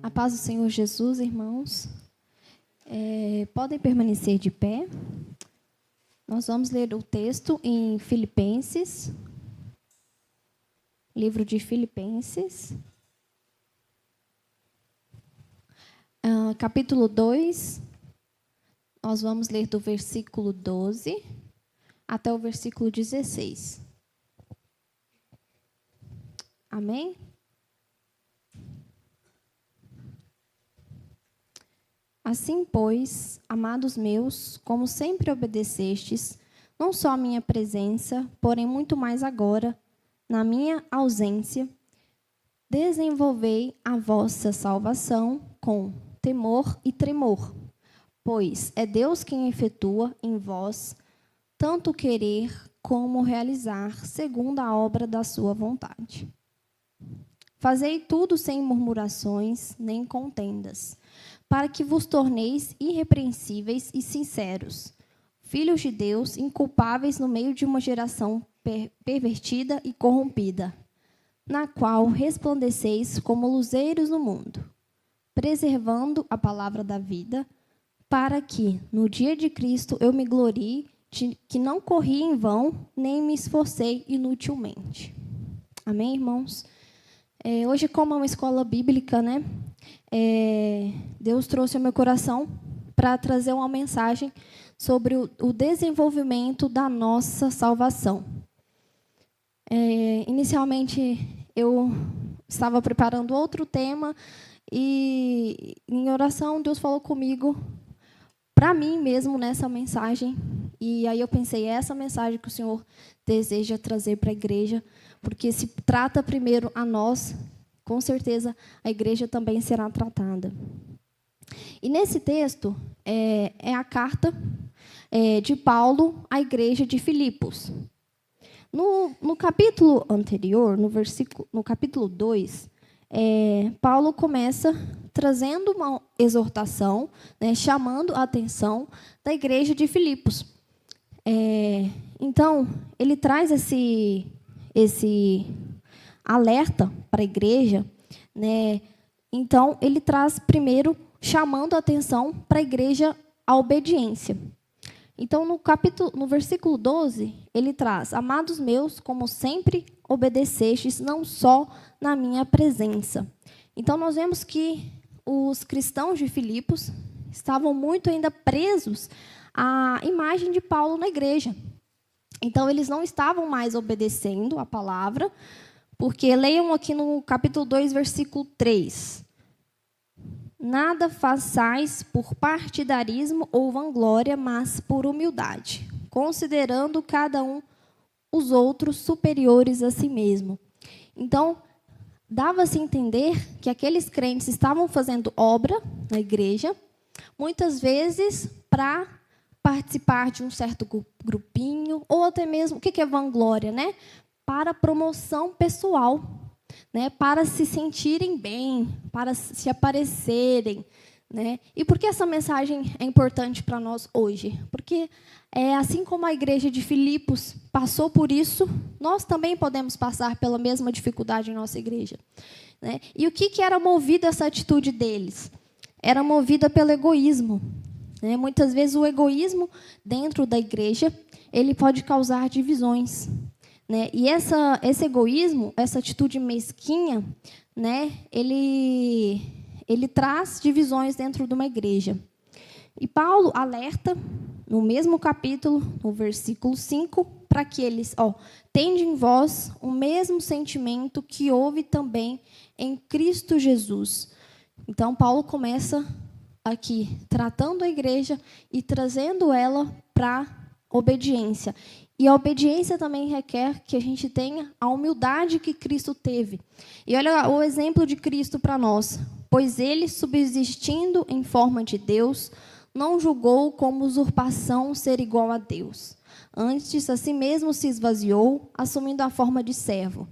A paz do Senhor Jesus, irmãos. Podem permanecer de pé. Nós vamos ler o texto em Filipenses, livro de Filipenses, capítulo 2. Nós vamos ler do versículo 12 até o versículo 16. Amém? Assim, pois, amados meus, como sempre obedecestes, não só a minha presença, porém muito mais agora, na minha ausência, desenvolvei a vossa salvação com temor e tremor, pois é Deus quem efetua em vós tanto querer como realizar, segundo a obra da sua vontade. Fazei tudo sem murmurações nem contendas, para que vos torneis irrepreensíveis e sinceros, filhos de Deus, inculpáveis no meio de uma geração pervertida e corrompida, na qual resplandeceis como luzeiros no mundo, preservando a palavra da vida, para que, no dia de Cristo, eu me glorie de que não corri em vão, nem me esforcei inutilmente. Amém, irmãos? Hoje, como é uma escola bíblica, né? Deus trouxe ao meu coração para trazer uma mensagem sobre o desenvolvimento da nossa salvação. Inicialmente, eu estava preparando outro tema e, em oração, Deus falou comigo, para mim mesmo, nessa mensagem. E aí eu pensei, é essa mensagem que o Senhor deseja trazer para a igreja, porque se trata primeiro a nós, com certeza a igreja também será tratada. E nesse texto é a carta de Paulo à igreja de Filipos. No capítulo anterior, no capítulo 2, Paulo começa trazendo uma exortação, né, chamando a atenção da igreja de Filipos. Então, ele traz esse alerta para a igreja, né? Então, ele traz primeiro chamando a atenção para a igreja à obediência. Então, no versículo 12, ele traz: amados meus, como sempre obedecestes, não só na minha presença. Então, nós vemos que os cristãos de Filipos estavam muito ainda presos à imagem de Paulo na igreja. Então, eles não estavam mais obedecendo a palavra, porque leiam aqui no capítulo 2, versículo 3. Nada façais por partidarismo ou vanglória, mas por humildade, considerando cada um os outros superiores a si mesmo. Então, dava-se a entender que aqueles crentes estavam fazendo obra na igreja, muitas vezes para participar de um certo grupinho, ou até mesmo, o que é vanglória, né? Para promoção pessoal, né? Para se sentirem bem, para se aparecerem, né? E por que essa mensagem é importante para nós hoje? Porque, assim como a igreja de Filipos passou por isso, nós também podemos passar pela mesma dificuldade em nossa igreja, né? E o que era movido essa atitude deles? Era movida pelo egoísmo. Muitas vezes o egoísmo dentro da igreja ele pode causar divisões, né? E esse egoísmo, essa atitude mesquinha, né? Ele traz divisões dentro de uma igreja. E Paulo alerta no mesmo capítulo, no versículo 5, para que eles tende em vós o mesmo sentimento que houve também em Cristo Jesus. Então Paulo começa aqui tratando a igreja e trazendo ela para obediência. E a obediência também requer que a gente tenha a humildade que Cristo teve. E olha o exemplo de Cristo para nós. Pois ele, subsistindo em forma de Deus, não julgou como usurpação ser igual a Deus. Antes, a si mesmo se esvaziou, assumindo a forma de servo.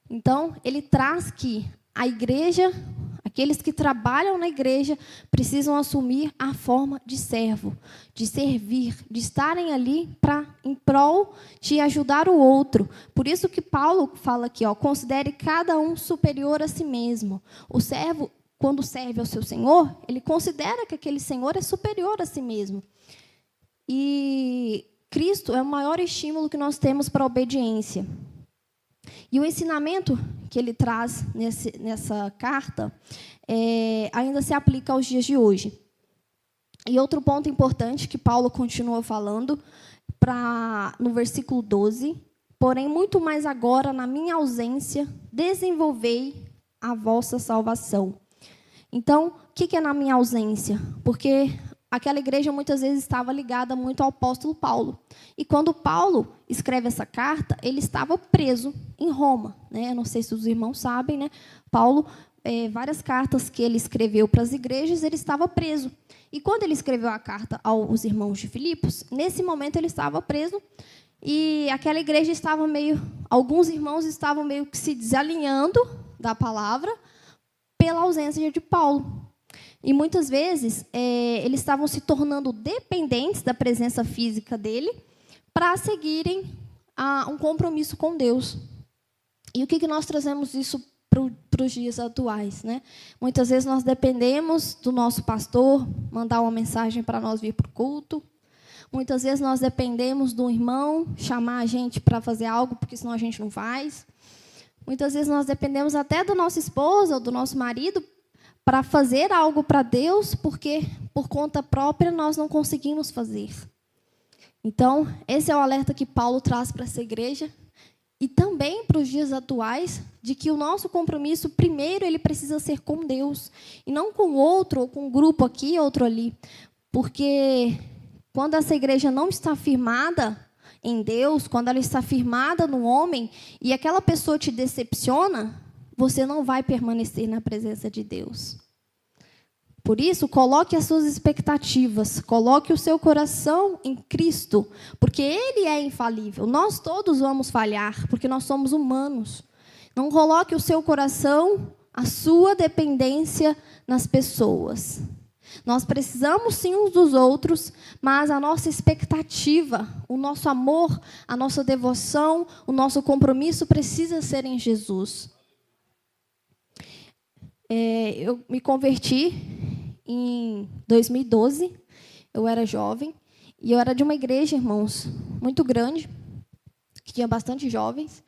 Então, ele traz que a igreja, aqueles que trabalham na igreja, precisam assumir a forma de servo, de servir, de estarem ali em prol de ajudar o outro. Por isso que Paulo fala aqui, considere cada um superior a si mesmo. O servo quando serve ao seu Senhor, ele considera que aquele Senhor é superior a si mesmo. E Cristo é o maior estímulo que nós temos para a obediência. E o ensinamento que ele traz nessa carta ainda se aplica aos dias de hoje. E outro ponto importante que Paulo continua falando, no versículo 12, porém, muito mais agora, na minha ausência, desenvolvei a vossa salvação. Então, o que é na minha ausência? Porque aquela igreja muitas vezes estava ligada muito ao apóstolo Paulo. E quando Paulo escreve essa carta, ele estava preso em Roma, né? Eu não sei se os irmãos sabem, né? Paulo, várias cartas que ele escreveu para as igrejas, ele estava preso. E quando ele escreveu a carta aos irmãos de Filipos, nesse momento ele estava preso e aquela igreja estava alguns irmãos estavam meio que se desalinhando da palavra pela ausência de Paulo. E muitas vezes eles estavam se tornando dependentes da presença física dele para seguirem um compromisso com Deus. E o que nós trazemos isso para os dias atuais, né? Muitas vezes nós dependemos do nosso pastor mandar uma mensagem para nós vir para o culto. Muitas vezes nós dependemos do irmão chamar a gente para fazer algo, porque senão a gente não faz. Muitas vezes nós dependemos até da nossa esposa ou do nosso marido para fazer algo para Deus, porque por conta própria nós não conseguimos fazer. Então, esse é o alerta que Paulo traz para essa igreja e também para os dias atuais, de que o nosso compromisso, primeiro, ele precisa ser com Deus, e não com outro, ou com um grupo aqui, outro ali. Porque quando essa igreja não está firmada em Deus, quando ela está firmada no homem, e aquela pessoa te decepciona, você não vai permanecer na presença de Deus. Por isso, coloque as suas expectativas, coloque o seu coração em Cristo, porque Ele é infalível. Nós todos vamos falhar, porque nós somos humanos. Não coloque o seu coração, a sua dependência nas pessoas. Nós precisamos sim uns dos outros, mas a nossa expectativa, o nosso amor, a nossa devoção, o nosso compromisso precisa ser em Jesus. Eu me converti em 2012, eu era jovem, e eu era de uma igreja, irmãos, muito grande, que tinha bastante jovens,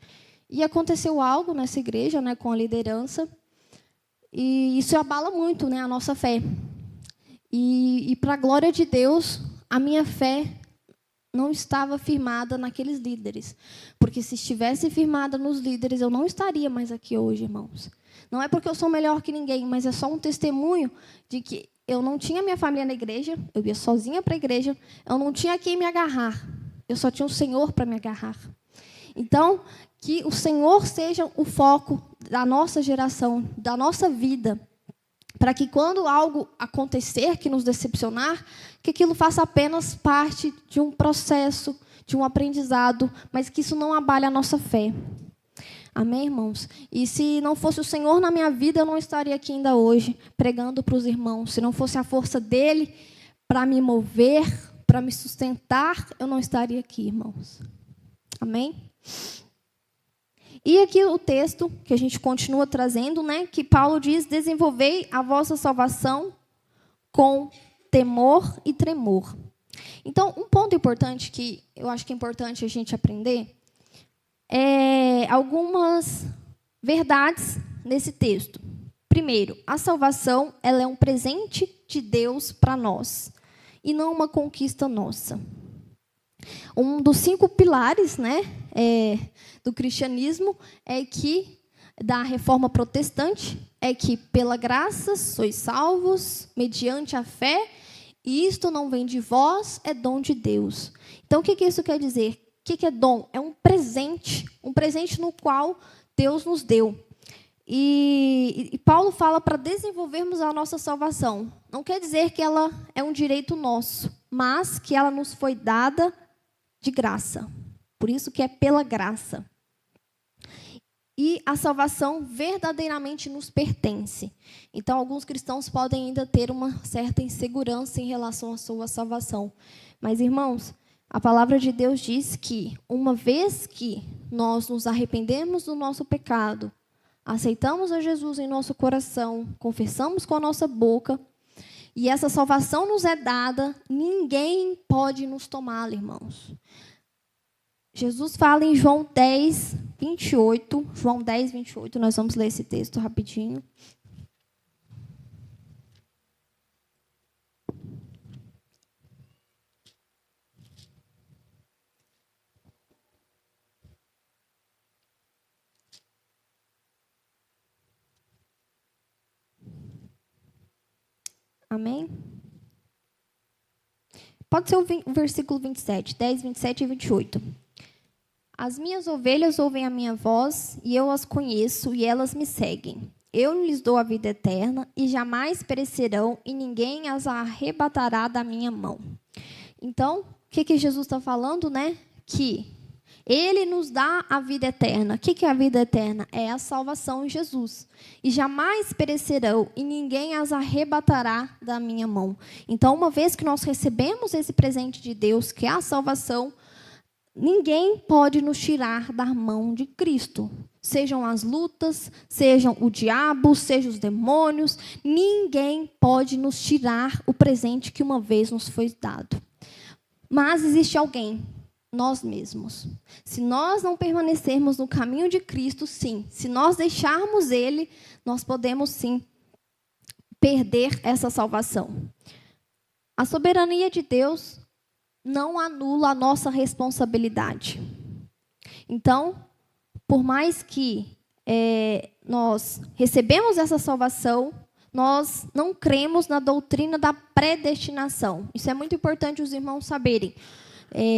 e aconteceu algo nessa igreja, né, com a liderança, e isso abala muito, né, a nossa fé. E para a glória de Deus, a minha fé não estava firmada naqueles líderes, porque se estivesse firmada nos líderes, eu não estaria mais aqui hoje, irmãos. Não é porque eu sou melhor que ninguém, mas é só um testemunho de que eu não tinha minha família na igreja, eu ia sozinha para a igreja, eu não tinha quem me agarrar, eu só tinha o Senhor para me agarrar. Então, que o Senhor seja o foco da nossa geração, da nossa vida, para que quando algo acontecer que nos decepcionar, que aquilo faça apenas parte de um processo, de um aprendizado, mas que isso não abale a nossa fé. Amém, irmãos? E se não fosse o Senhor na minha vida, eu não estaria aqui ainda hoje, pregando para os irmãos. Se não fosse a força dEle para me mover, para me sustentar, eu não estaria aqui, irmãos. Amém? E aqui o texto que a gente continua trazendo, né, que Paulo diz: desenvolvei a vossa salvação com temor e tremor. Então, um ponto importante que eu acho que é importante a gente aprender algumas verdades nesse texto. Primeiro, a salvação ela é um presente de Deus para nós e não uma conquista nossa. Um dos 5 pilares, né, do cristianismo da reforma protestante é que pela graça sois salvos mediante a fé, e isto não vem de vós, é dom de Deus. Então, o que isso quer dizer? O que é dom? É um presente no qual Deus nos deu. E Paulo fala para desenvolvermos a nossa salvação. Não quer dizer que ela é um direito nosso, mas que ela nos foi dada de graça. Por isso que é pela graça. E a salvação verdadeiramente nos pertence. Então, alguns cristãos podem ainda ter uma certa insegurança em relação à sua salvação. Mas, irmãos, a palavra de Deus diz que, uma vez que nós nos arrependemos do nosso pecado, aceitamos a Jesus em nosso coração, confessamos com a nossa boca, e essa salvação nos é dada, ninguém pode nos tomá-la, irmãos. Jesus fala em João 10, 28. João 10, 28, nós vamos ler esse texto rapidinho. Amém? Pode ser o versículo 27, 10, 27 e 28. As minhas ovelhas ouvem a minha voz, e eu as conheço, e elas me seguem. Eu lhes dou a vida eterna, e jamais perecerão, e ninguém as arrebatará da minha mão. Então, o que Jesus está falando, né? Que Ele nos dá a vida eterna. O que é a vida eterna? É a salvação em Jesus. E jamais perecerão, e ninguém as arrebatará da minha mão. Então, uma vez que nós recebemos esse presente de Deus, que é a salvação, ninguém pode nos tirar da mão de Cristo. Sejam as lutas, sejam o diabo, sejam os demônios, ninguém pode nos tirar o presente que uma vez nos foi dado. Mas existe alguém, nós mesmos. Se nós não permanecermos no caminho de Cristo, sim. Se nós deixarmos Ele, nós podemos, sim, perder essa salvação. A soberania de Deus não anula a nossa responsabilidade. Então, por mais que nós recebemos essa salvação, nós não cremos na doutrina da predestinação. Isso é muito importante os irmãos saberem.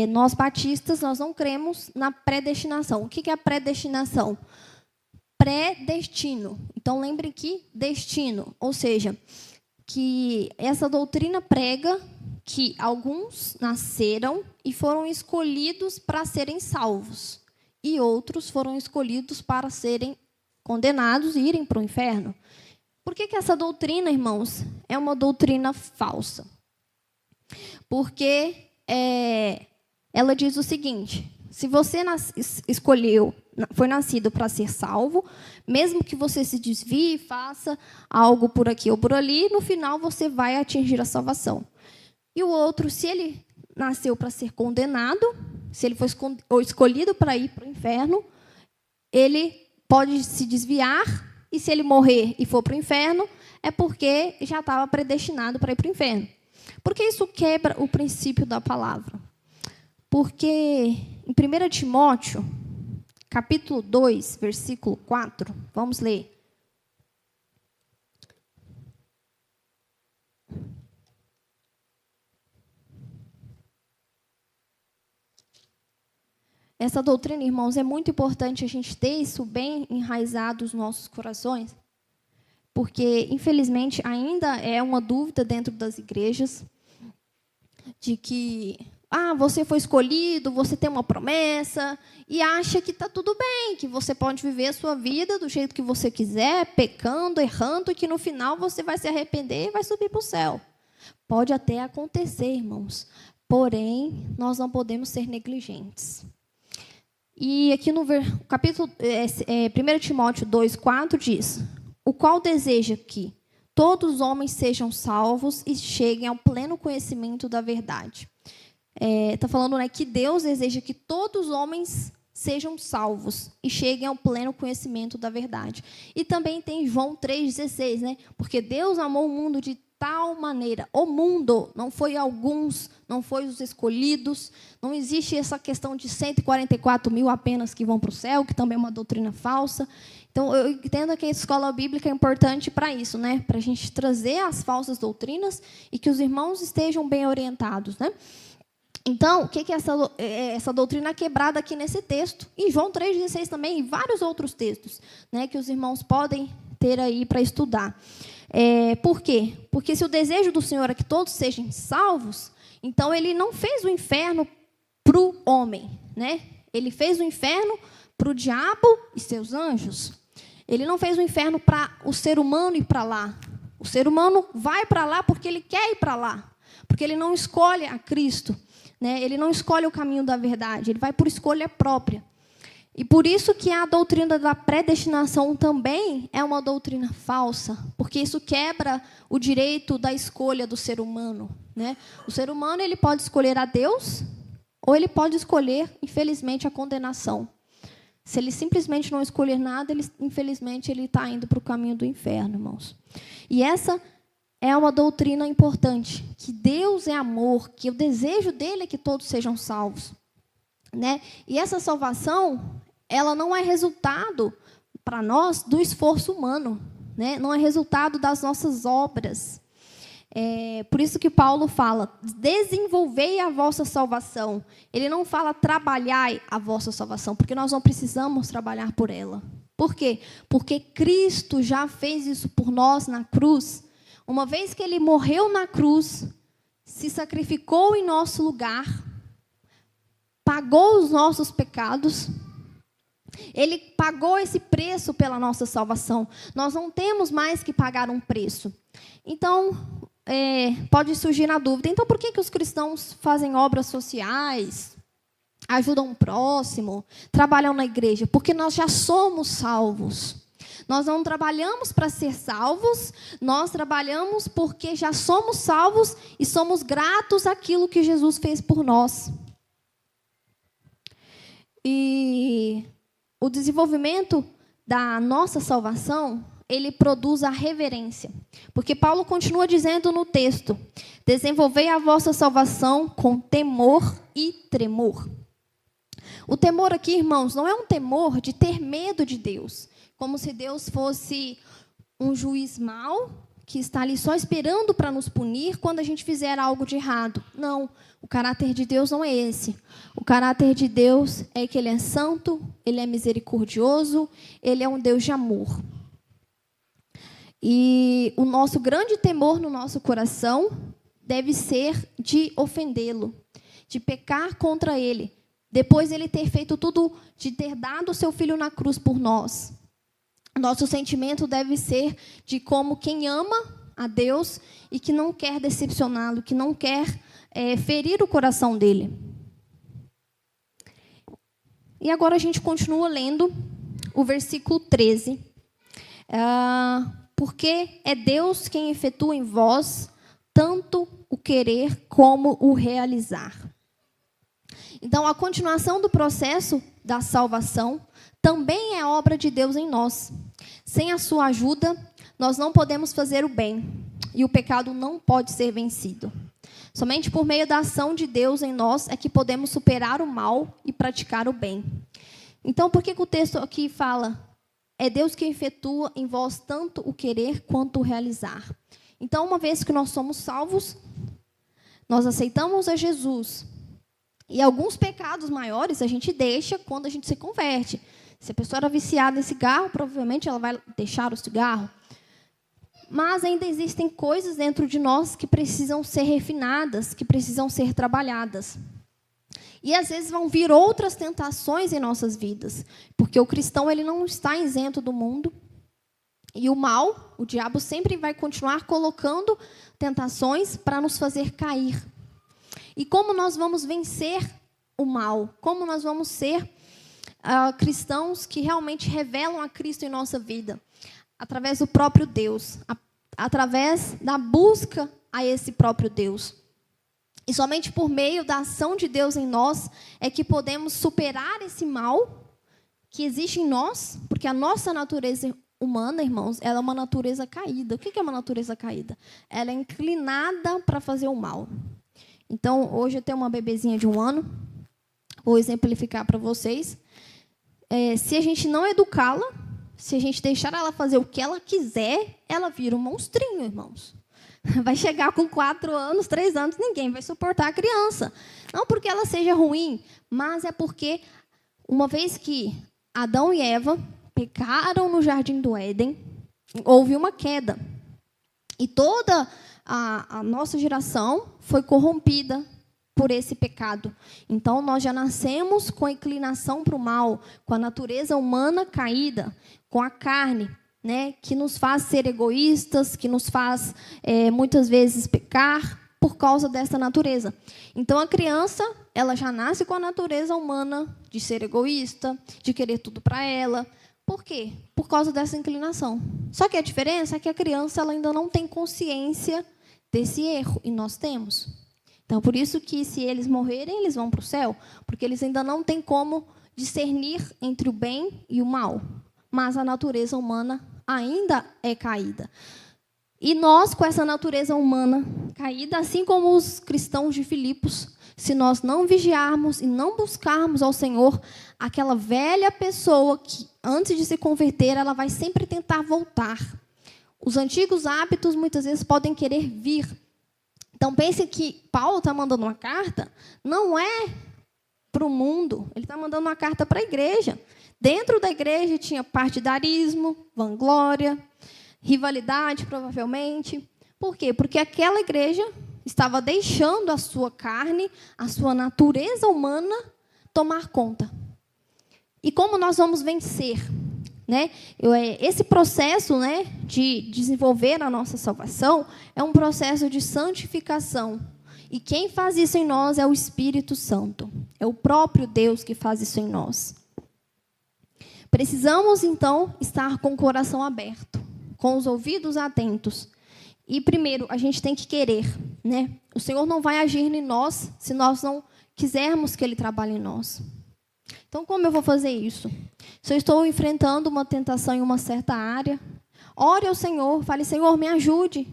Nós batistas, nós não cremos na predestinação. O que é a predestinação? Predestino. Então, lembrem que destino, ou seja, que essa doutrina prega que alguns nasceram e foram escolhidos para serem salvos, e outros foram escolhidos para serem condenados e irem para o inferno. Por que essa doutrina, irmãos, é uma doutrina falsa? Porque ela diz o seguinte: se você foi nascido para ser salvo, mesmo que você se desvie, faça algo por aqui ou por ali, no final você vai atingir a salvação. E o outro, se ele nasceu para ser condenado, se ele foi escolhido para ir para o inferno, ele pode se desviar, e se ele morrer e for para o inferno, é porque já estava predestinado para ir para o inferno. Por que isso quebra o princípio da palavra? Porque em 1 Timóteo, capítulo 2, versículo 4, vamos ler. Essa doutrina, irmãos, é muito importante a gente ter isso bem enraizado nos nossos corações, porque, infelizmente, ainda é uma dúvida dentro das igrejas de que você foi escolhido, você tem uma promessa, e acha que está tudo bem, que você pode viver a sua vida do jeito que você quiser, pecando, errando, e que no final você vai se arrepender e vai subir para o céu. Pode até acontecer, irmãos, porém, nós não podemos ser negligentes. E aqui no capítulo 1 Timóteo 2, 4 diz: o qual deseja que todos os homens sejam salvos e cheguem ao pleno conhecimento da verdade. Está falando, né, que Deus deseja que todos os homens sejam salvos e cheguem ao pleno conhecimento da verdade. E também tem João 3,16, né? Porque Deus amou o mundo de tal maneira. O mundo, não foi alguns, não foi os escolhidos. Não existe essa questão de 144 mil apenas que vão para o céu, que também é uma doutrina falsa. Então, eu entendo que a escola bíblica é importante para isso, né? Para a gente trazer as falsas doutrinas e que os irmãos estejam bem orientados, né? Então, o que é essa doutrina quebrada aqui nesse texto? Em João 3,16 também, e vários outros textos, né, que os irmãos podem ter aí para estudar. Por quê? Porque se o desejo do Senhor é que todos sejam salvos, então Ele não fez o inferno para o homem, né? Ele fez o inferno para o diabo e seus anjos. Ele não fez o inferno para o ser humano ir para lá. O ser humano vai para lá porque ele quer ir para lá, porque ele não escolhe a Cristo. Né? Ele não escolhe o caminho da verdade, ele vai por escolha própria. E por isso que a doutrina da predestinação também é uma doutrina falsa, porque isso quebra o direito da escolha do ser humano, né? O ser humano ele pode escolher a Deus ou ele pode escolher, infelizmente, a condenação. Se ele simplesmente não escolher nada, infelizmente, ele está indo para o caminho do inferno, irmãos. E essa é uma doutrina importante, que Deus é amor, que o desejo dele é que todos sejam salvos, né? E essa salvação, ela não é resultado, para nós, do esforço humano, né? Não é resultado das nossas obras. Por isso que Paulo fala, desenvolvei a vossa salvação. Ele não fala, trabalhai a vossa salvação, porque nós não precisamos trabalhar por ela. Por quê? Porque Cristo já fez isso por nós na cruz. Uma vez que ele morreu na cruz, se sacrificou em nosso lugar, pagou os nossos pecados, ele pagou esse preço pela nossa salvação. Nós não temos mais que pagar um preço. Então, pode surgir a dúvida, então por que os cristãos fazem obras sociais, ajudam o próximo, trabalham na igreja? Porque nós já somos salvos. Nós não trabalhamos para ser salvos, nós trabalhamos porque já somos salvos e somos gratos àquilo que Jesus fez por nós. E o desenvolvimento da nossa salvação, ele produz a reverência. Porque Paulo continua dizendo no texto, desenvolvei a vossa salvação com temor e tremor. O temor aqui, irmãos, não é um temor de ter medo de Deus, como se Deus fosse um juiz mau, que está ali só esperando para nos punir quando a gente fizer algo de errado. Não, o caráter de Deus não é esse. O caráter de Deus é que ele é santo, ele é misericordioso, ele é um Deus de amor. E o nosso grande temor no nosso coração deve ser de ofendê-lo, de pecar contra ele, depois ele ter feito tudo, de ter dado o seu filho na cruz por nós. Nosso sentimento deve ser de como quem ama a Deus e que não quer decepcioná-lo, que não quer ferir o coração dele. E agora a gente continua lendo o versículo 13. Porque é Deus quem efetua em vós tanto o querer como o realizar. Então, a continuação do processo da salvação também é obra de Deus em nós. Sem a sua ajuda, nós não podemos fazer o bem, e o pecado não pode ser vencido. Somente por meio da ação de Deus em nós é que podemos superar o mal e praticar o bem. Então, por que o texto aqui fala, é Deus que efetua em vós tanto o querer quanto o realizar? Então, uma vez que nós somos salvos, nós aceitamos a Jesus. E alguns pecados maiores a gente deixa quando a gente se converte. Se a pessoa era viciada em cigarro, provavelmente ela vai deixar o cigarro. Mas ainda existem coisas dentro de nós que precisam ser refinadas, que precisam ser trabalhadas. E às vezes vão vir outras tentações em nossas vidas, porque o cristão ele não está isento do mundo. E o mal, o diabo sempre vai continuar colocando tentações para nos fazer cair. E como nós vamos vencer o mal? Como nós vamos ser cristãos que realmente revelam a Cristo em nossa vida? Através do próprio Deus, através da busca a esse próprio Deus. E somente por meio da ação de Deus em nós é que podemos superar esse mal que existe em nós, porque a nossa natureza humana, irmãos, ela é uma natureza caída. O que é uma natureza caída? Ela é inclinada para fazer o mal. Então, hoje eu tenho uma bebezinha de 1 ano, vou exemplificar para vocês. Se a gente não educá-la, se a gente deixar ela fazer o que ela quiser, ela vira um monstrinho, irmãos. Vai chegar com 4 anos, 3 anos, ninguém vai suportar a criança. Não porque ela seja ruim, mas é porque, uma vez que Adão e Eva pecaram no jardim do Éden, houve uma queda. E toda a nossa geração foi corrompida por esse pecado. Então, nós já nascemos com a inclinação para o mal, com a natureza humana caída, com a carne, né, que nos faz ser egoístas, que nos faz, muitas vezes, pecar, por causa dessa natureza. Então, a criança, ela já nasce com a natureza humana de ser egoísta, de querer tudo para ela. Por quê? Por causa dessa inclinação. Só que a diferença é que a criança ela ainda não tem consciência desse erro, e nós temos. Então, por isso que, se eles morrerem, eles vão para o céu, porque eles ainda não têm como discernir entre o bem e o mal. Mas a natureza humana ainda é caída. E nós, com essa natureza humana caída, assim como os cristãos de Filipos, se nós não vigiarmos e não buscarmos ao Senhor, aquela velha pessoa que, antes de se converter, ela vai sempre tentar voltar. Os antigos hábitos, muitas vezes, podem querer vir. Então, pense que Paulo está mandando uma carta, não é para o mundo, ele está mandando uma carta para a igreja. Dentro da igreja tinha partidarismo, vanglória, rivalidade, provavelmente. Por quê? Porque aquela igreja estava deixando a sua carne, a sua natureza humana, tomar conta. E como nós vamos vencer? Né? Esse processo, né, de desenvolver a nossa salvação é um processo de santificação. E quem faz isso em nós é o Espírito Santo. É o próprio Deus que faz isso em nós. Precisamos, então, estar com o coração aberto, com os ouvidos atentos. E, primeiro, a gente tem que querer. Né? O Senhor não vai agir em nós se nós não quisermos que Ele trabalhe em nós. Então, como eu vou fazer isso? Se eu estou enfrentando uma tentação em uma certa área, ore ao Senhor, fale, Senhor, me ajude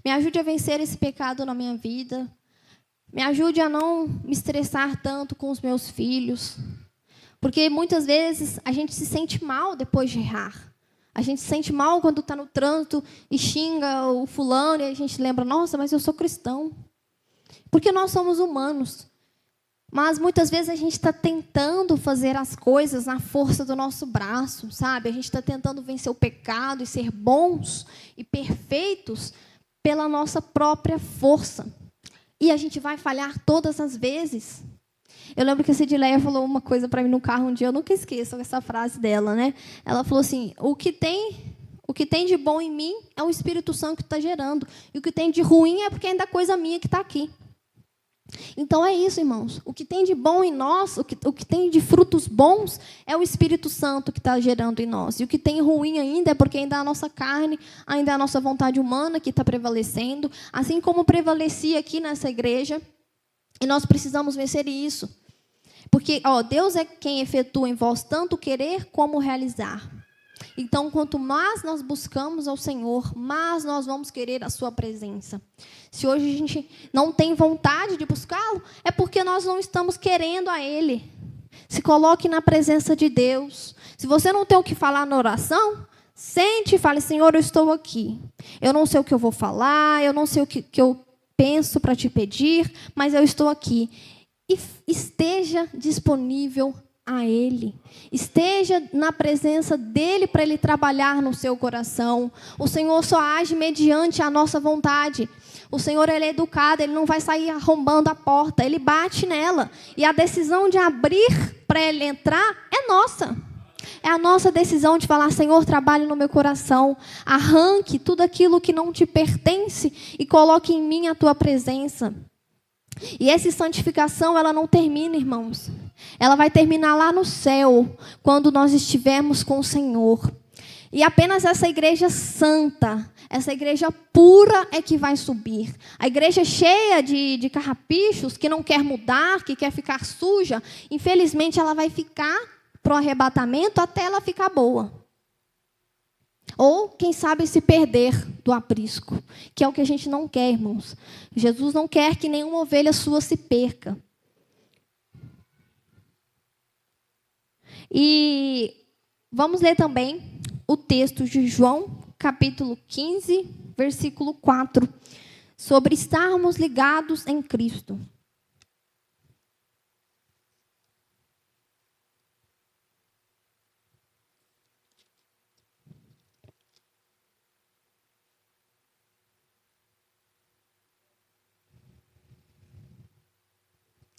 a vencer esse pecado na minha vida, me ajude a não me estressar tanto com os meus filhos, porque muitas vezes a gente se sente mal depois de errar. A gente se sente mal quando está no trânsito e xinga o fulano, e a gente lembra, nossa, mas eu sou cristão. Porque nós somos humanos. Mas muitas vezes a gente está tentando fazer as coisas na força do nosso braço, sabe? A gente está tentando vencer o pecado e ser bons e perfeitos pela nossa própria força. E a gente vai falhar todas as vezes. Eu lembro que a Cidileia falou uma coisa para mim no carro um dia, eu nunca esqueço essa frase dela, né? Ela falou assim, o que tem de bom em mim é o Espírito Santo que está gerando. E o que tem de ruim é porque ainda é coisa minha que está aqui. Então, é isso, irmãos. O que tem de bom em nós, o que tem de frutos bons, é o Espírito Santo que está gerando em nós. E o que tem ruim ainda é porque ainda é a nossa carne, ainda é a nossa vontade humana que está prevalecendo, assim como prevalecia aqui nessa igreja. E nós precisamos vencer isso. Porque Deus é quem efetua em vós tanto querer como realizar. Então, quanto mais nós buscamos ao Senhor, mais nós vamos querer a sua presença. Se hoje a gente não tem vontade de buscá-lo, é porque nós não estamos querendo a Ele. Se coloque na presença de Deus. Se você não tem o que falar na oração, sente e fale, Senhor, eu estou aqui. Eu não sei o que eu vou falar, eu não sei o que eu penso para te pedir, mas eu estou aqui. E esteja disponível a Ele. Esteja na presença dEle para Ele trabalhar no seu coração. O Senhor só age mediante a nossa vontade. O Senhor, Ele é educado, Ele não vai sair arrombando a porta, Ele bate nela. E a decisão de abrir para Ele entrar é nossa. É a nossa decisão de falar, Senhor, trabalhe no meu coração. Arranque tudo aquilo que não te pertence e coloque em mim a tua presença. E essa santificação, ela não termina, irmãos. Ela vai terminar lá no céu, quando nós estivermos com o Senhor. E apenas essa igreja santa, essa igreja pura é que vai subir. A igreja cheia de carrapichos, que não quer mudar, que quer ficar suja, infelizmente ela vai ficar para o arrebatamento até ela ficar boa. Ou, quem sabe, se perder do aprisco, que é o que a gente não quer, irmãos. Jesus não quer que nenhuma ovelha sua se perca. E vamos ler também o texto de João, capítulo 15, versículo 4, sobre estarmos ligados em Cristo.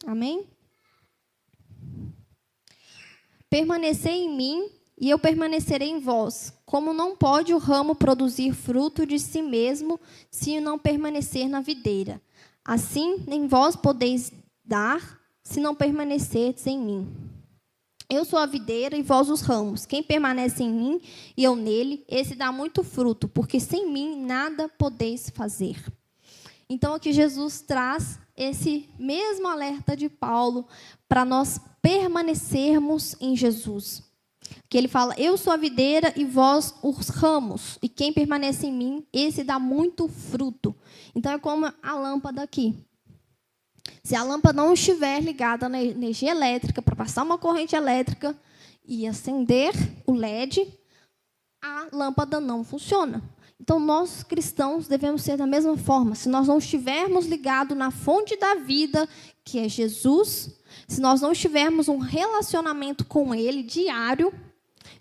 Amém? Permanecei em mim e eu permanecerei em vós. Como não pode o ramo produzir fruto de si mesmo, se não permanecer na videira. Assim, nem vós podeis dar, se não permanecerdes em mim. Eu sou a videira e vós os ramos. Quem permanece em mim e eu nele, esse dá muito fruto, porque sem mim nada podeis fazer. Então, aqui Jesus traz esse mesmo alerta de Paulo para nós permanecermos em Jesus. Que ele fala, eu sou a videira e vós os ramos, e quem permanece em mim, esse dá muito fruto. Então, é como a lâmpada aqui. Se a lâmpada não estiver ligada na energia elétrica, para passar uma corrente elétrica e acender o LED, a lâmpada não funciona. Então, nós cristãos devemos ser da mesma forma. Se nós não estivermos ligados na fonte da vida, que é Jesus, se nós não tivermos um relacionamento com Ele diário,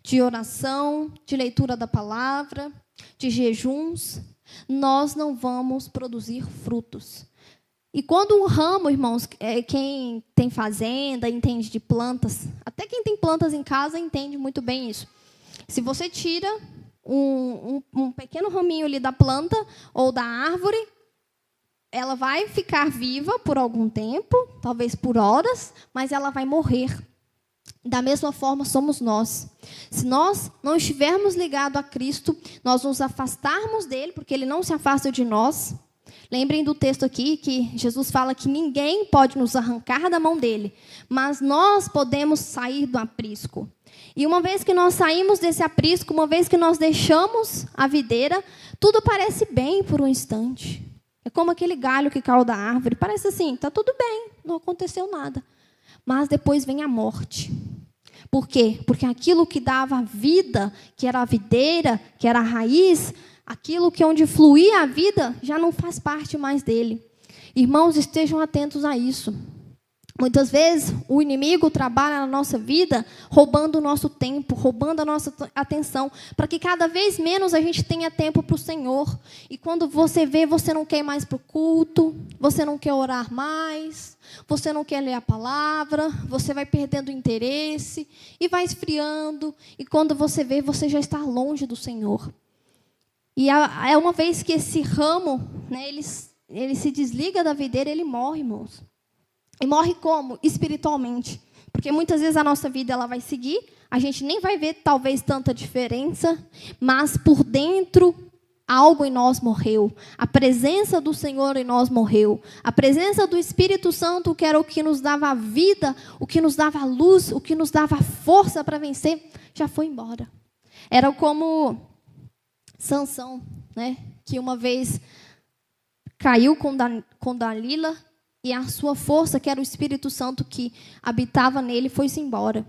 de oração, de leitura da palavra, de jejuns, nós não vamos produzir frutos. E quando o ramo, irmãos, quem tem fazenda, entende de plantas, até quem tem plantas em casa entende muito bem isso. Se você tira um pequeno raminho ali da planta ou da árvore, ela vai ficar viva por algum tempo, talvez por horas, mas ela vai morrer. Da mesma forma somos nós. Se nós não estivermos ligados a Cristo, nós nos afastarmos dele, porque ele não se afasta de nós. Lembrem do texto aqui que Jesus fala que ninguém pode nos arrancar da mão dele, mas nós podemos sair do aprisco. E uma vez que nós saímos desse aprisco, uma vez que nós deixamos a videira, tudo parece bem por um instante. É como aquele galho que caiu da árvore. Parece assim, está tudo bem, não aconteceu nada. Mas depois vem a morte. Por quê? Porque aquilo que dava vida, que era a videira, que era a raiz, aquilo que onde fluía a vida, já não faz parte mais dele. Irmãos, estejam atentos a isso. Muitas vezes, o inimigo trabalha na nossa vida roubando o nosso tempo, roubando a nossa atenção, para que cada vez menos a gente tenha tempo para o Senhor. E quando você vê, você não quer ir mais para o culto, você não quer orar mais, você não quer ler a palavra, você vai perdendo o interesse e vai esfriando. E quando você vê, você já está longe do Senhor. E é uma vez que esse ramo, né, ele se desliga da videira, ele morre, irmãos. E morre como? Espiritualmente. Porque muitas vezes a nossa vida ela vai seguir, a gente nem vai ver talvez tanta diferença, mas por dentro algo em nós morreu. A presença do Senhor em nós morreu. A presença do Espírito Santo, que era o que nos dava vida, o que nos dava luz, o que nos dava força para vencer, já foi embora. Era como Sansão, né, que uma vez caiu com Dalila, e a sua força, que era o Espírito Santo que habitava nele, foi-se embora.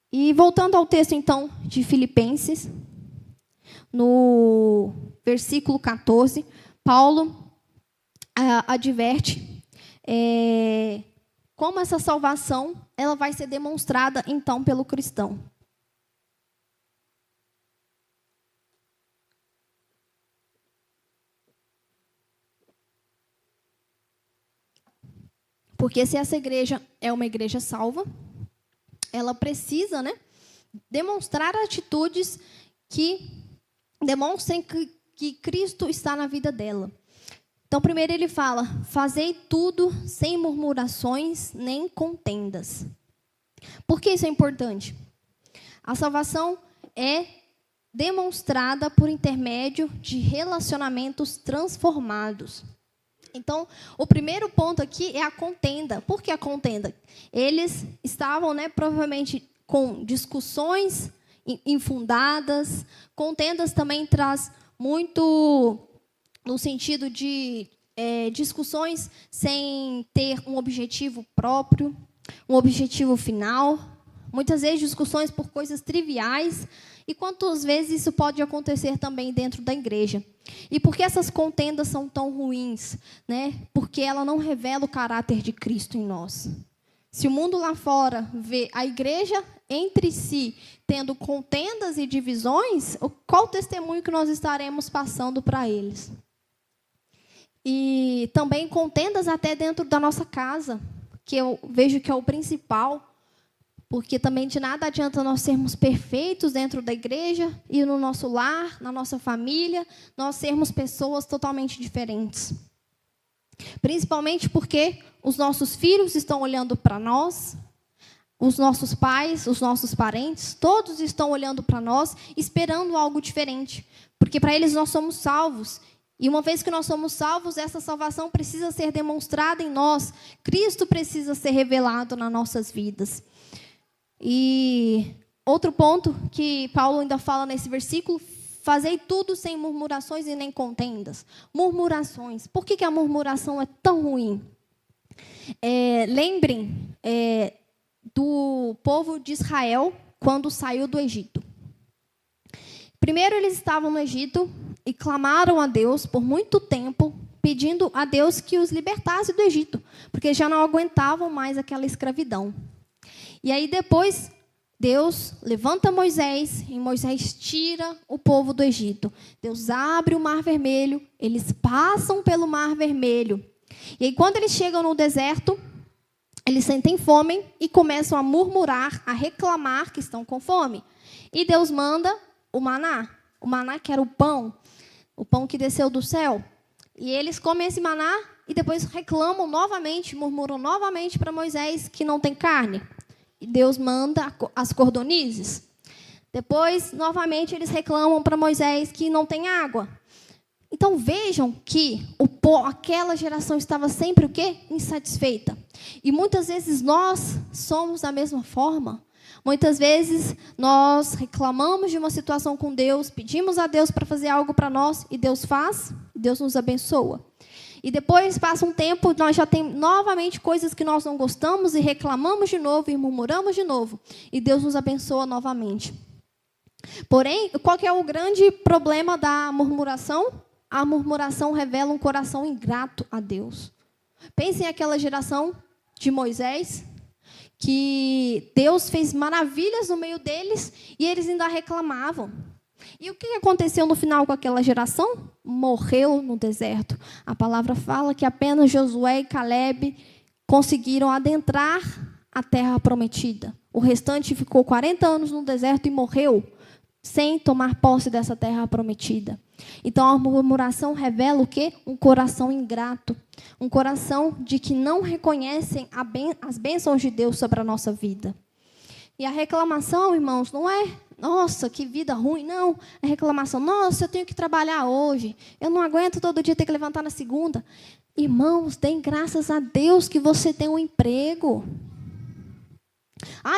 E voltando ao texto, então, de Filipenses, no versículo 14, Paulo adverte como essa salvação ela vai ser demonstrada, então, pelo cristão. Porque se essa igreja é uma igreja salva, ela precisa, né, demonstrar atitudes que demonstrem que Cristo está na vida dela. Então, primeiro ele fala, fazei tudo sem murmurações nem contendas. Por que isso é importante? A salvação é demonstrada por intermédio de relacionamentos transformados. Então, o primeiro ponto aqui é a contenda. Por que a contenda? Eles estavam, né, provavelmente com discussões infundadas. Contendas também traz muito no sentido de discussões sem ter um objetivo próprio, um objetivo final. Muitas vezes discussões por coisas triviais. E quantas vezes isso pode acontecer também dentro da igreja? E por que essas contendas são tão ruins? Né? Porque ela não revela o caráter de Cristo em nós. Se o mundo lá fora vê a igreja entre si tendo contendas e divisões, qual o testemunho que nós estaremos passando para eles? E também contendas até dentro da nossa casa, que eu vejo que é o principal. Porque também de nada adianta nós sermos perfeitos dentro da igreja e no nosso lar, na nossa família, nós sermos pessoas totalmente diferentes. Principalmente porque os nossos filhos estão olhando para nós, os nossos pais, os nossos parentes, todos estão olhando para nós, esperando algo diferente. Porque para eles nós somos salvos. E uma vez que nós somos salvos, essa salvação precisa ser demonstrada em nós. Cristo precisa ser revelado nas nossas vidas. E outro ponto que Paulo ainda fala nesse versículo: fazei tudo sem murmurações e nem contendas. Murmurações. Por que a murmuração é tão ruim? Lembrem do povo de Israel quando saiu do Egito. Primeiro eles estavam no Egito e clamaram a Deus por muito tempo, pedindo a Deus que os libertasse do Egito, porque já não aguentavam mais aquela escravidão. E aí depois Deus levanta Moisés e Moisés tira o povo do Egito. Deus abre o Mar Vermelho, eles passam pelo Mar Vermelho. E aí quando eles chegam no deserto, eles sentem fome e começam a murmurar, a reclamar que estão com fome. E Deus manda o maná que era o pão que desceu do céu. E eles comem esse maná e depois reclamam novamente, murmuram novamente para Moisés que não tem carne. E Deus manda as cordonizes. Depois, novamente, eles reclamam para Moisés que não tem água. Então, vejam que aquela geração estava sempre o quê? Insatisfeita. E muitas vezes nós somos da mesma forma. Muitas vezes nós reclamamos de uma situação com Deus, pedimos a Deus para fazer algo para nós, e Deus faz, Deus nos abençoa. E depois passa um tempo, nós já temos novamente coisas que nós não gostamos e reclamamos de novo e murmuramos de novo. E Deus nos abençoa novamente. Porém, qual que é o grande problema da murmuração? A murmuração revela um coração ingrato a Deus. Pensem naquela geração de Moisés, que Deus fez maravilhas no meio deles e eles ainda reclamavam. E o que aconteceu no final com aquela geração? Morreu no deserto. A palavra fala que apenas Josué e Caleb conseguiram adentrar a terra prometida. O restante ficou 40 anos no deserto e morreu sem tomar posse dessa terra prometida. Então, a murmuração revela o quê? Um coração ingrato. Um coração de que não reconhecem as bênçãos de Deus sobre a nossa vida. E a reclamação, irmãos, não é, nossa, que vida ruim, não. É reclamação, nossa, eu tenho que trabalhar hoje. Eu não aguento todo dia ter que levantar na segunda. Irmãos, deem graças a Deus que você tem um emprego.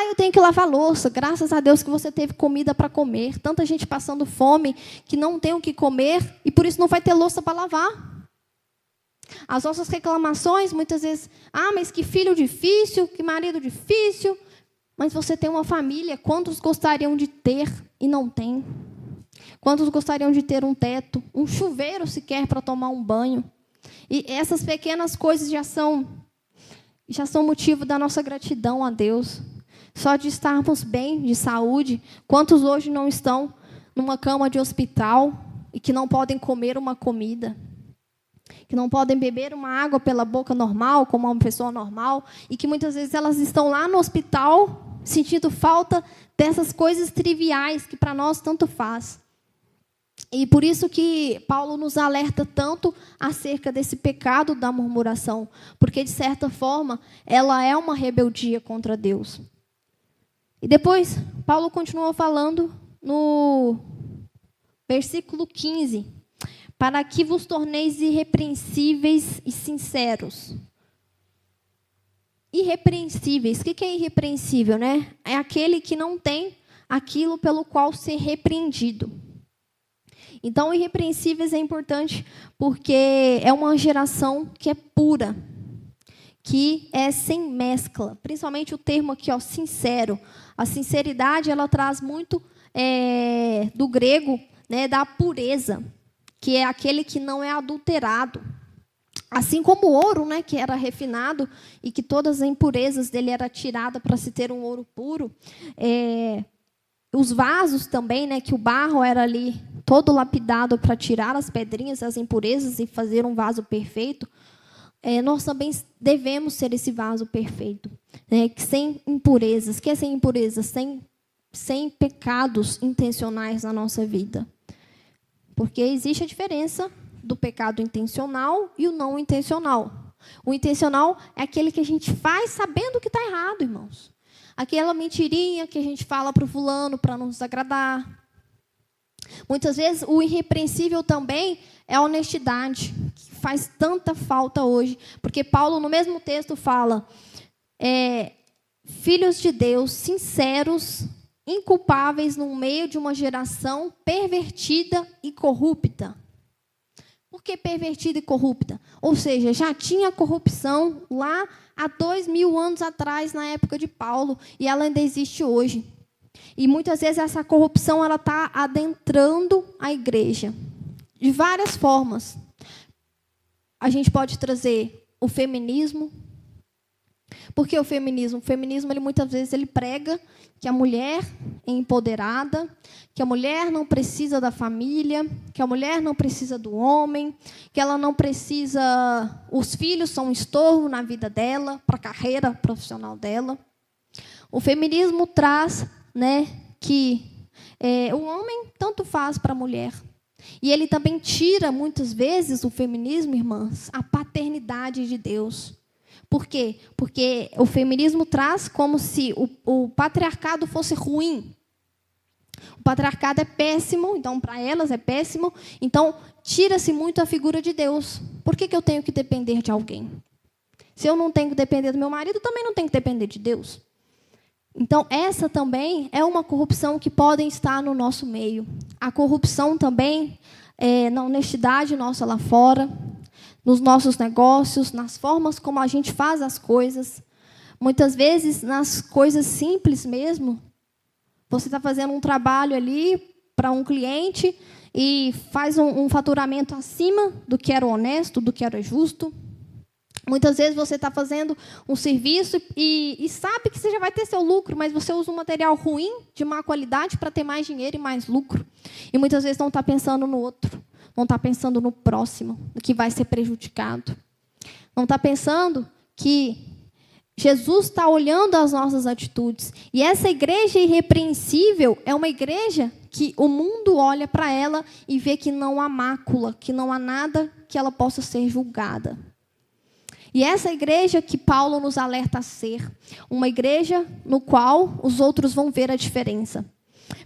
Eu tenho que lavar louça. Graças a Deus que você teve comida para comer. Tanta gente passando fome que não tem o que comer e por isso não vai ter louça para lavar. As nossas reclamações, muitas vezes, mas que filho difícil, que marido difícil. Mas você tem uma família, quantos gostariam de ter e não tem? Quantos gostariam de ter um teto, um chuveiro sequer para tomar um banho? E essas pequenas coisas já são motivo da nossa gratidão a Deus. Só de estarmos bem, de saúde. Quantos hoje não estão numa cama de hospital e que não podem comer uma comida? Que não podem beber uma água pela boca normal, como uma pessoa normal, e que muitas vezes elas estão lá no hospital sentindo falta dessas coisas triviais que para nós tanto faz. E por isso que Paulo nos alerta tanto acerca desse pecado da murmuração, porque, de certa forma, ela é uma rebeldia contra Deus. E depois, Paulo continua falando no versículo 15, para que vos torneis irrepreensíveis e sinceros. Irrepreensíveis. O que é irrepreensível, né? É aquele que não tem aquilo pelo qual ser repreendido. Então, irrepreensíveis é importante porque é uma geração que é pura, que é sem mescla. Principalmente o termo aqui, sincero. A sinceridade, ela traz muito do grego, né, da pureza, que é aquele que não é adulterado. Assim como o ouro, né, que era refinado e que todas as impurezas dele eram tiradas para se ter um ouro puro. Os vasos também, né, que o barro era ali todo lapidado para tirar as pedrinhas, as impurezas e fazer um vaso perfeito. Nós também devemos ser esse vaso perfeito, né, sem impurezas. O que é sem impurezas? Sem pecados intencionais na nossa vida. Porque existe a diferença do pecado intencional e o não intencional. O intencional é aquele que a gente faz sabendo que está errado, irmãos. Aquela mentirinha que a gente fala para o fulano para não desagradar. Muitas vezes o irrepreensível também é a honestidade, que faz tanta falta hoje. Porque Paulo, no mesmo texto, fala, filhos de Deus, sinceros, inculpáveis no meio de uma geração pervertida e corrupta. Por que pervertida e corrupta? Ou seja, já tinha corrupção lá há 2000 anos atrás, na época de Paulo, e ela ainda existe hoje. E muitas vezes essa corrupção está adentrando a igreja, de várias formas. A gente pode trazer o feminismo. Por que o feminismo? O feminismo, muitas vezes, ele prega que a mulher é empoderada, que a mulher não precisa da família, que a mulher não precisa do homem, que ela não precisa... Os filhos são um estorvo na vida dela, para a carreira profissional dela. O feminismo traz, que o homem tanto faz para a mulher. E ele também tira, muitas vezes, o feminismo, irmãs, a paternidade de Deus. Por quê? Porque o feminismo traz como se o patriarcado fosse ruim. O patriarcado é péssimo, então, para elas é péssimo. Então, tira-se muito a figura de Deus. Por que eu tenho que depender de alguém? Se eu não tenho que depender do meu marido, também não tenho que depender de Deus. Então, essa também é uma corrupção que pode estar no nosso meio. A corrupção também na honestidade nossa lá fora, nos nossos negócios, nas formas como a gente faz as coisas. Muitas vezes, nas coisas simples mesmo, você está fazendo um trabalho ali para um cliente e faz um faturamento acima do que era honesto, do que era justo. Muitas vezes você está fazendo um serviço e sabe que você já vai ter seu lucro, mas você usa um material ruim, de má qualidade, para ter mais dinheiro e mais lucro. E muitas vezes não está pensando no outro, não está pensando no próximo, que vai ser prejudicado. Não está pensando que Jesus está olhando as nossas atitudes. E essa igreja irrepreensível é uma igreja que o mundo olha para ela e vê que não há mácula, que não há nada que ela possa ser julgada. E essa igreja que Paulo nos alerta a ser, uma igreja no qual os outros vão ver a diferença.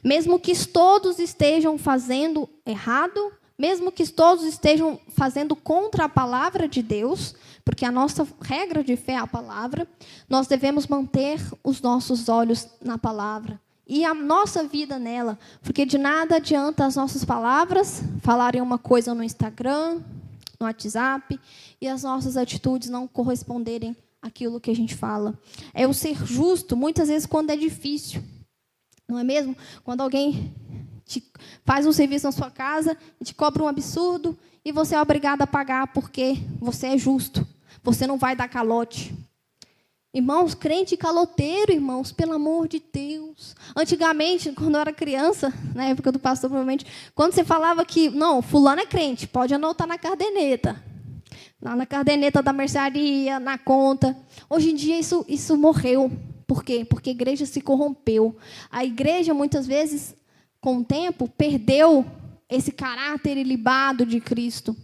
Mesmo que todos estejam fazendo errado, mesmo que todos estejam fazendo contra a palavra de Deus, porque a nossa regra de fé é a palavra, nós devemos manter os nossos olhos na palavra e a nossa vida nela, porque de nada adianta as nossas palavras falarem uma coisa no Instagram, no WhatsApp, e as nossas atitudes não corresponderem àquilo que a gente fala. É o ser justo, muitas vezes, quando é difícil. Não é mesmo? Quando alguém faz um serviço na sua casa e te cobra um absurdo e você é obrigado a pagar porque você é justo. Você não vai dar calote. Irmãos, crente caloteiro, irmãos, pelo amor de Deus. Antigamente, quando eu era criança, na época do pastor, provavelmente, quando você falava que, não, fulano é crente, pode anotar na caderneta. Lá na caderneta da mercearia, na conta. Hoje em dia, isso morreu. Por quê? Porque a igreja se corrompeu. A igreja, muitas vezes, com o tempo, perdeu esse caráter ilibado de Cristo.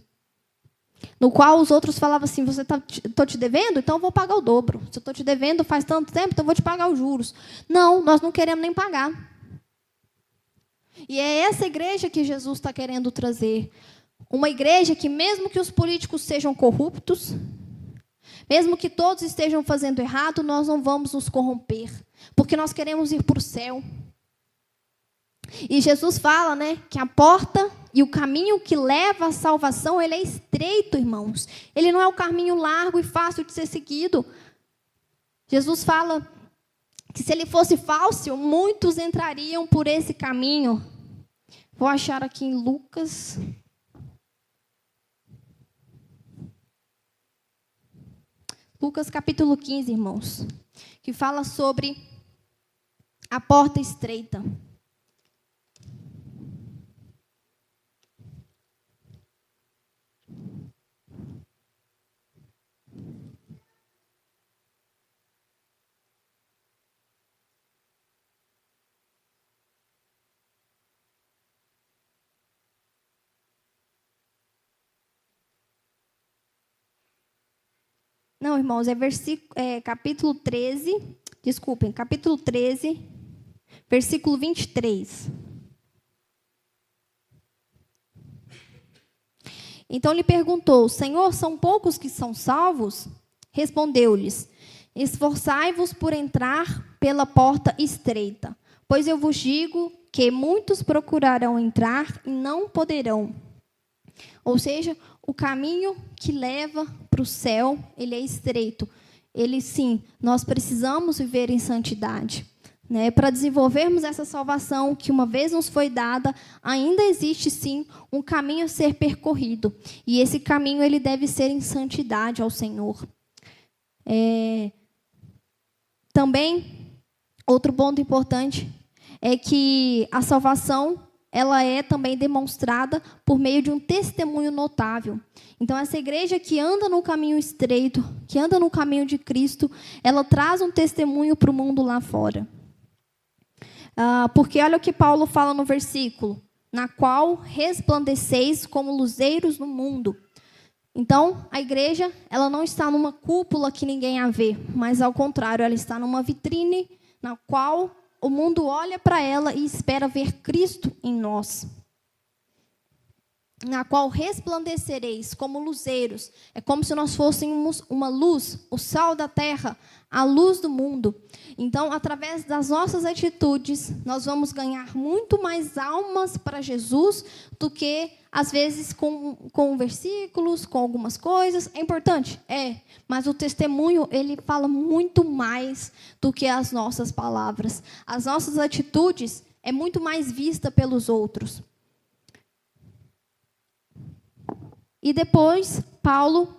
No qual os outros falavam assim, estou te devendo, então eu vou pagar o dobro. Se eu estou te devendo faz tanto tempo, então eu vou te pagar os juros. Não, nós não queremos nem pagar. E é essa igreja que Jesus está querendo trazer. Uma igreja que, mesmo que os políticos sejam corruptos, mesmo que todos estejam fazendo errado, nós não vamos nos corromper, porque nós queremos ir para o céu. E Jesus fala, que a porta e o caminho que leva à salvação, ele é estreito, irmãos. Ele não é o caminho largo e fácil de ser seguido. Jesus fala que se ele fosse fácil, muitos entrariam por esse caminho. Vou achar aqui em Lucas. Lucas capítulo 15, irmãos, que fala sobre a porta estreita. Não, irmãos, capítulo 13, desculpem, capítulo 13, versículo 23. Então lhe perguntou: Senhor, são poucos que são salvos? Respondeu-lhes: Esforçai-vos por entrar pela porta estreita, pois eu vos digo que muitos procurarão entrar e não poderão. Ou seja, o caminho que leva para o céu, ele é estreito. Ele, sim, nós precisamos viver em santidade. Né? Para desenvolvermos essa salvação que uma vez nos foi dada, ainda existe, sim, um caminho a ser percorrido. E esse caminho ele deve ser em santidade ao Senhor. Também, outro ponto importante é que a salvação ela é também demonstrada por meio de um testemunho notável. Então, essa igreja que anda no caminho estreito, que anda no caminho de Cristo, ela traz um testemunho para o mundo lá fora. Porque olha o que Paulo fala no versículo: na qual resplandeceis como luzeiros no mundo. Então, a igreja ela não está numa cúpula que ninguém a vê, mas, ao contrário, ela está numa vitrine na qual o mundo olha para ela e espera ver Cristo em nós. Na qual resplandecereis como luzeiros. É como se nós fôssemos uma luz, o sal da terra, a luz do mundo. Então, através das nossas atitudes, nós vamos ganhar muito mais almas para Jesus do que, às vezes, com versículos, com algumas coisas. É importante? É. Mas o testemunho, ele fala muito mais do que as nossas palavras. As nossas atitudes é muito mais vista pelos outros. E depois, Paulo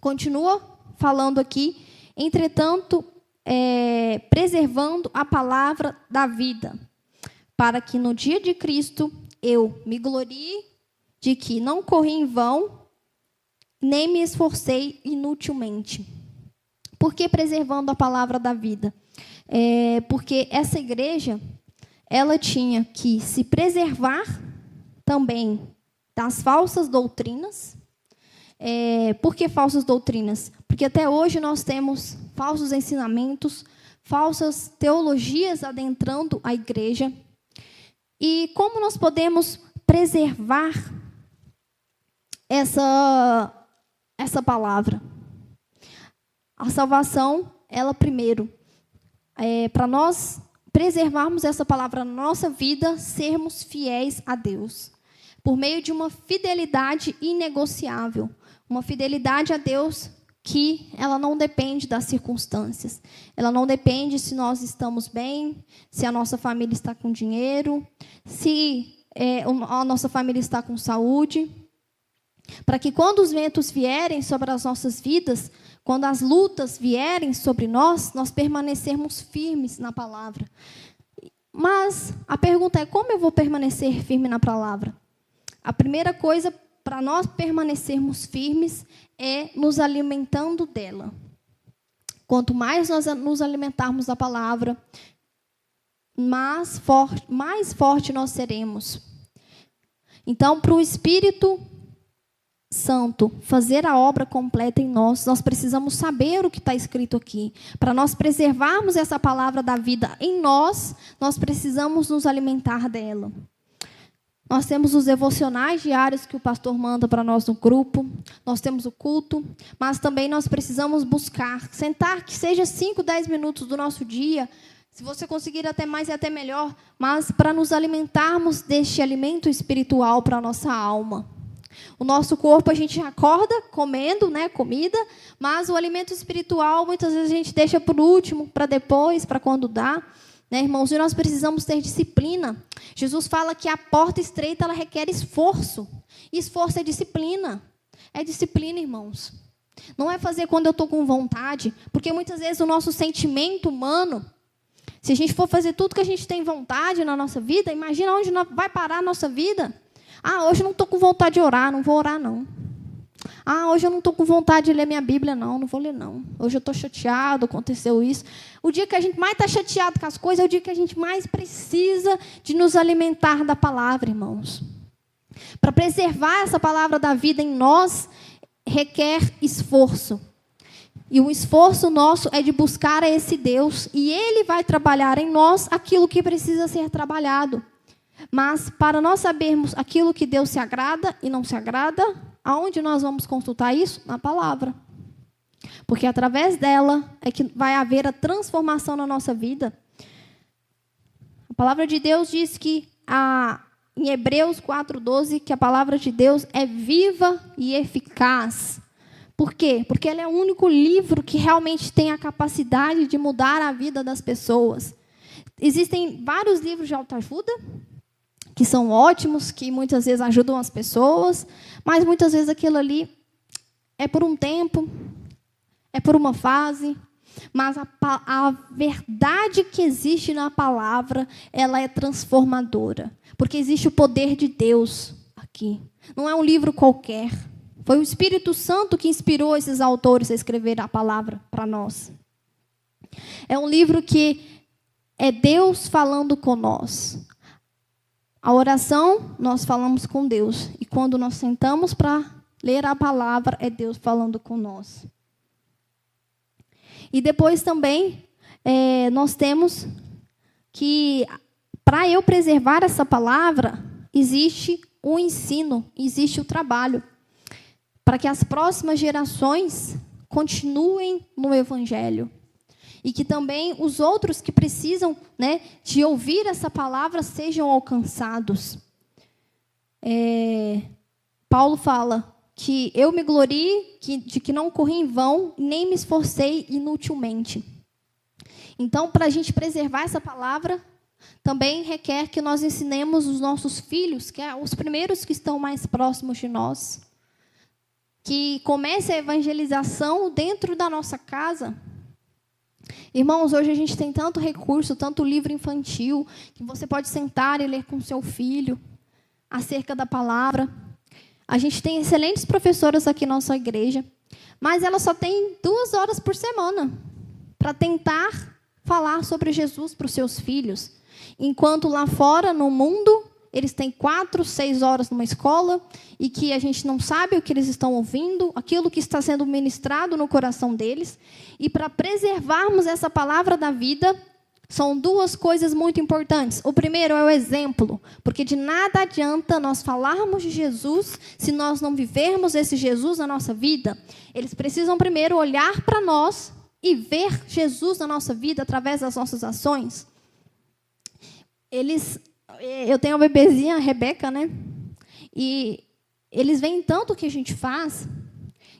continua falando aqui, entretanto, preservando a palavra da vida, para que no dia de Cristo eu me glorie de que não corri em vão, nem me esforcei inutilmente. Por que preservando a palavra da vida? Porque essa igreja, ela tinha que se preservar também das falsas doutrinas. Por que falsas doutrinas? Porque até hoje nós temos falsos ensinamentos, falsas teologias adentrando a igreja. E como nós podemos preservar essa palavra? A salvação, ela primeiro, para nós preservarmos essa palavra na nossa vida, sermos fiéis a Deus. Por meio de uma fidelidade inegociável. Uma fidelidade a Deus que ela não depende das circunstâncias. Ela não depende se nós estamos bem, se a nossa família está com dinheiro, se a nossa família está com saúde. Para que quando os ventos vierem sobre as nossas vidas, quando as lutas vierem sobre nós permanecermos firmes na palavra. Mas a pergunta é: como eu vou permanecer firme na palavra? A primeira coisa para nós permanecermos firmes é nos alimentando dela. Quanto mais nós nos alimentarmos da palavra, mais forte nós seremos. Então, para o Espírito Santo fazer a obra completa em nós precisamos saber o que está escrito aqui. Para nós preservarmos essa palavra da vida em nós precisamos nos alimentar dela. Nós temos os devocionais diários que o pastor manda para nós no grupo. Nós temos o culto. Mas também nós precisamos buscar. Sentar, que seja 5, 10 minutos do nosso dia. Se você conseguir até mais, é até melhor. Mas para nos alimentarmos deste alimento espiritual para a nossa alma. O nosso corpo a gente acorda comendo, né, comida. Mas o alimento espiritual, muitas vezes a gente deixa por último, para depois, para quando dá. Né, irmãos, e nós precisamos ter disciplina. Jesus fala que a porta estreita ela requer esforço. E esforço é disciplina. É disciplina, irmãos. Não é fazer quando eu estou com vontade. Porque muitas vezes o nosso sentimento humano, se a gente for fazer tudo que a gente tem vontade na nossa vida, imagina onde vai parar a nossa vida. Hoje eu não estou com vontade de orar, não vou orar não. Hoje eu não estou com vontade de ler minha Bíblia, não vou ler, não. Hoje eu estou chateado, aconteceu isso. O dia que a gente mais está chateado com as coisas é o dia que a gente mais precisa de nos alimentar da palavra, irmãos. Para preservar essa palavra da vida em nós, requer esforço. E o esforço nosso é de buscar a esse Deus. E Ele vai trabalhar em nós aquilo que precisa ser trabalhado. Mas, para nós sabermos aquilo que Deus se agrada e não se agrada, aonde nós vamos consultar isso? Na palavra. Porque através dela é que vai haver a transformação na nossa vida. A palavra de Deus diz que, em Hebreus 4:12, que a palavra de Deus é viva e eficaz. Por quê? Porque ela é o único livro que realmente tem a capacidade de mudar a vida das pessoas. Existem vários livros de autoajuda, que são ótimos, que muitas vezes ajudam as pessoas, mas muitas vezes aquilo ali é por um tempo, é por uma fase, mas a verdade que existe na palavra, ela é transformadora, porque existe o poder de Deus aqui. Não é um livro qualquer. Foi o Espírito Santo que inspirou esses autores a escrever a palavra para nós. É um livro que é Deus falando com nós. A oração, nós falamos com Deus. E quando nós sentamos para ler a palavra, é Deus falando com nós. E depois também, nós temos que, para eu preservar essa palavra, existe o ensino, existe o trabalho. Para que as próximas gerações continuem no Evangelho. E que também os outros que precisam, de ouvir essa palavra sejam alcançados. Paulo fala que eu me glorie de que não corri em vão, nem me esforcei inutilmente. Então, para a gente preservar essa palavra, também requer que nós ensinemos os nossos filhos, que são os primeiros que estão mais próximos de nós, que comece a evangelização dentro da nossa casa. Irmãos, hoje a gente tem tanto recurso, tanto livro infantil, que você pode sentar e ler com seu filho acerca da palavra. A gente tem excelentes professoras aqui na nossa igreja, mas ela só tem 2 horas por semana para tentar falar sobre Jesus para os seus filhos. Enquanto lá fora, no mundo, eles têm 4, 6 horas numa escola e que a gente não sabe o que eles estão ouvindo, aquilo que está sendo ministrado no coração deles. E para preservarmos essa palavra da vida, são 2 coisas muito importantes. O primeiro é o exemplo, porque de nada adianta nós falarmos de Jesus se nós não vivermos esse Jesus na nossa vida. Eles precisam primeiro olhar para nós e ver Jesus na nossa vida através das nossas ações. Eu tenho uma bebezinha, a Rebeca, e eles veem tanto o que a gente faz,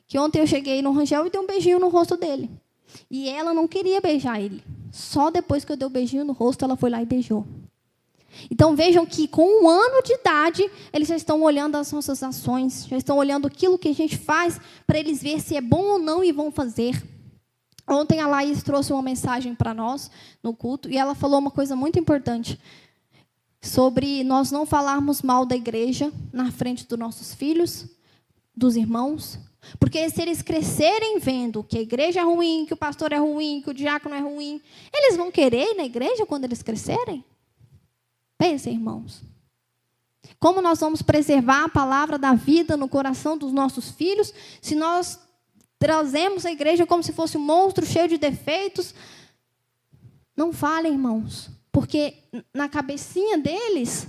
que ontem eu cheguei no Rangel e dei um beijinho no rosto dele. E ela não queria beijar ele. Só depois que eu dei o beijinho no rosto, ela foi lá e beijou. Então, vejam que com 1 ano de idade, eles já estão olhando as nossas ações, já estão olhando aquilo que a gente faz, para eles ver se é bom ou não e vão fazer. Ontem a Laís trouxe uma mensagem para nós, no culto, e ela falou uma coisa muito importante, sobre nós não falarmos mal da igreja na frente dos nossos filhos, dos irmãos, porque se eles crescerem vendo que a igreja é ruim, que o pastor é ruim, que o diácono é ruim, eles vão querer ir na igreja quando eles crescerem? Pensem, irmãos. Como nós vamos preservar a palavra da vida no coração dos nossos filhos, se nós trazemos a igreja como se fosse um monstro cheio de defeitos? Não falem, irmãos. Porque na cabecinha deles,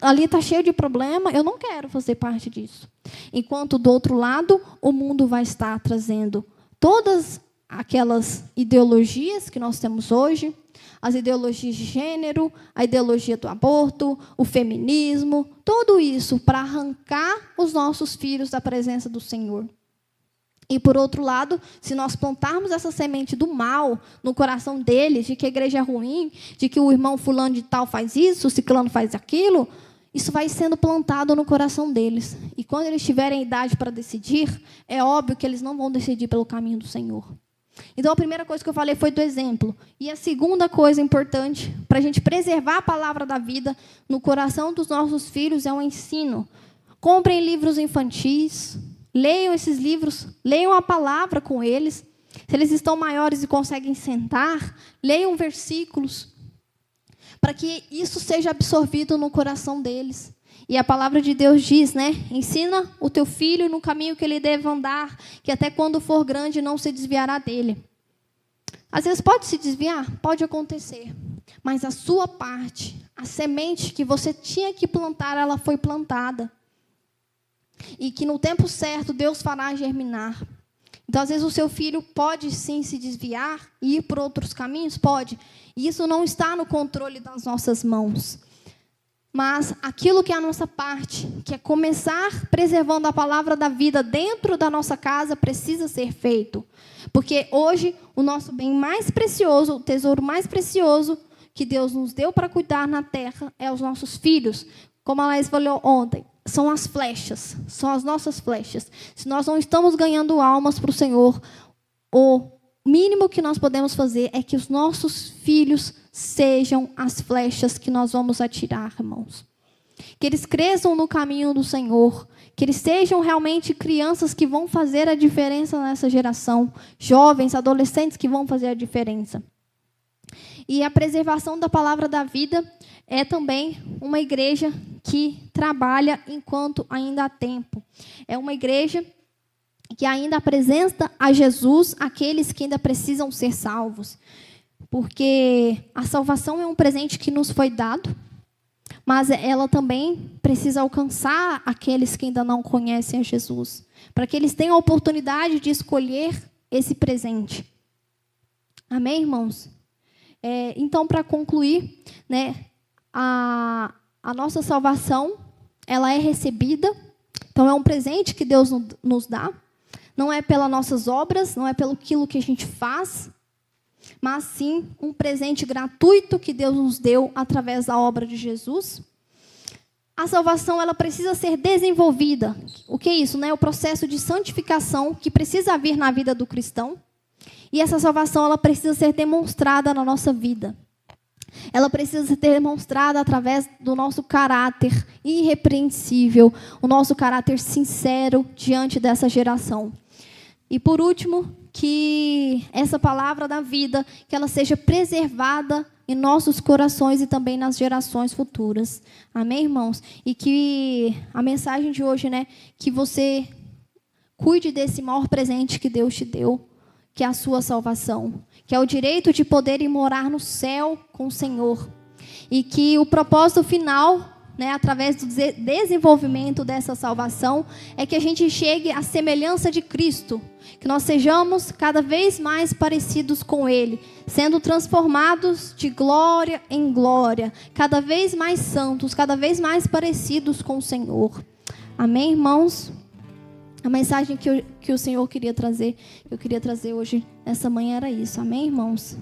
ali está cheio de problema, eu não quero fazer parte disso. Enquanto, do outro lado, o mundo vai estar trazendo todas aquelas ideologias que nós temos hoje, as ideologias de gênero, a ideologia do aborto, o feminismo, tudo isso para arrancar os nossos filhos da presença do Senhor. E, por outro lado, se nós plantarmos essa semente do mal no coração deles, de que a igreja é ruim, de que o irmão fulano de tal faz isso, o ciclano faz aquilo, isso vai sendo plantado no coração deles. E quando eles tiverem idade para decidir, é óbvio que eles não vão decidir pelo caminho do Senhor. Então, a primeira coisa que eu falei foi do exemplo. E a segunda coisa importante, para a gente preservar a palavra da vida no coração dos nossos filhos, é o ensino. Comprem livros infantis, leiam esses livros, leiam a palavra com eles. Se eles estão maiores e conseguem sentar, leiam versículos, para que isso seja absorvido no coração deles. E a palavra de Deus diz, né? Ensina o teu filho no caminho que ele deve andar, que até quando for grande não se desviará dele. Às vezes pode se desviar, pode acontecer. Mas a sua parte, a semente que você tinha que plantar, ela foi plantada. E que no tempo certo Deus fará germinar. Então, às vezes, o seu filho pode sim se desviar e ir por outros caminhos? Pode. E isso não está no controle das nossas mãos. Mas aquilo que é a nossa parte, que é começar preservando a palavra da vida dentro da nossa casa, precisa ser feito. Porque hoje, o nosso bem mais precioso, o tesouro mais precioso que Deus nos deu para cuidar na terra é os nossos filhos. Como a Laís falou ontem, são as flechas, são as nossas flechas. Se nós não estamos ganhando almas para o Senhor, o mínimo que nós podemos fazer é que os nossos filhos sejam as flechas que nós vamos atirar, irmãos. Que eles cresçam no caminho do Senhor, que eles sejam realmente crianças que vão fazer a diferença nessa geração, jovens, adolescentes que vão fazer a diferença. E a preservação da palavra da vida é também uma igreja que trabalha enquanto ainda há tempo. É uma igreja que ainda apresenta a Jesus aqueles que ainda precisam ser salvos. Porque a salvação é um presente que nos foi dado, mas ela também precisa alcançar aqueles que ainda não conhecem a Jesus, para que eles tenham a oportunidade de escolher esse presente. Amém, irmãos? Então, para concluir, né, a nossa salvação, ela é recebida. Então, é um presente que Deus nos dá. Não é pelas nossas obras, não é pelo aquilo que a gente faz, mas sim um presente gratuito que Deus nos deu através da obra de Jesus. A salvação, ela precisa ser desenvolvida. O que é isso, né? O processo de santificação que precisa vir na vida do cristão. E essa salvação, ela precisa ser demonstrada na nossa vida. Ela precisa ser demonstrada através do nosso caráter irrepreensível, o nosso caráter sincero diante dessa geração. E por último, que essa palavra da vida, que ela seja preservada em nossos corações e também nas gerações futuras. Amém, irmãos? E que a mensagem de hoje, né, que você cuide desse maior presente que Deus te deu, que é a sua salvação, que é o direito de poder ir morar no céu com o Senhor. E que o propósito final, né, através do desenvolvimento dessa salvação, é que a gente chegue à semelhança de Cristo, que nós sejamos cada vez mais parecidos com Ele, sendo transformados de glória em glória, cada vez mais santos, cada vez mais parecidos com o Senhor. Amém, irmãos? A mensagem que o Senhor queria trazer, que eu queria trazer hoje, nessa manhã, era isso. Amém, irmãos?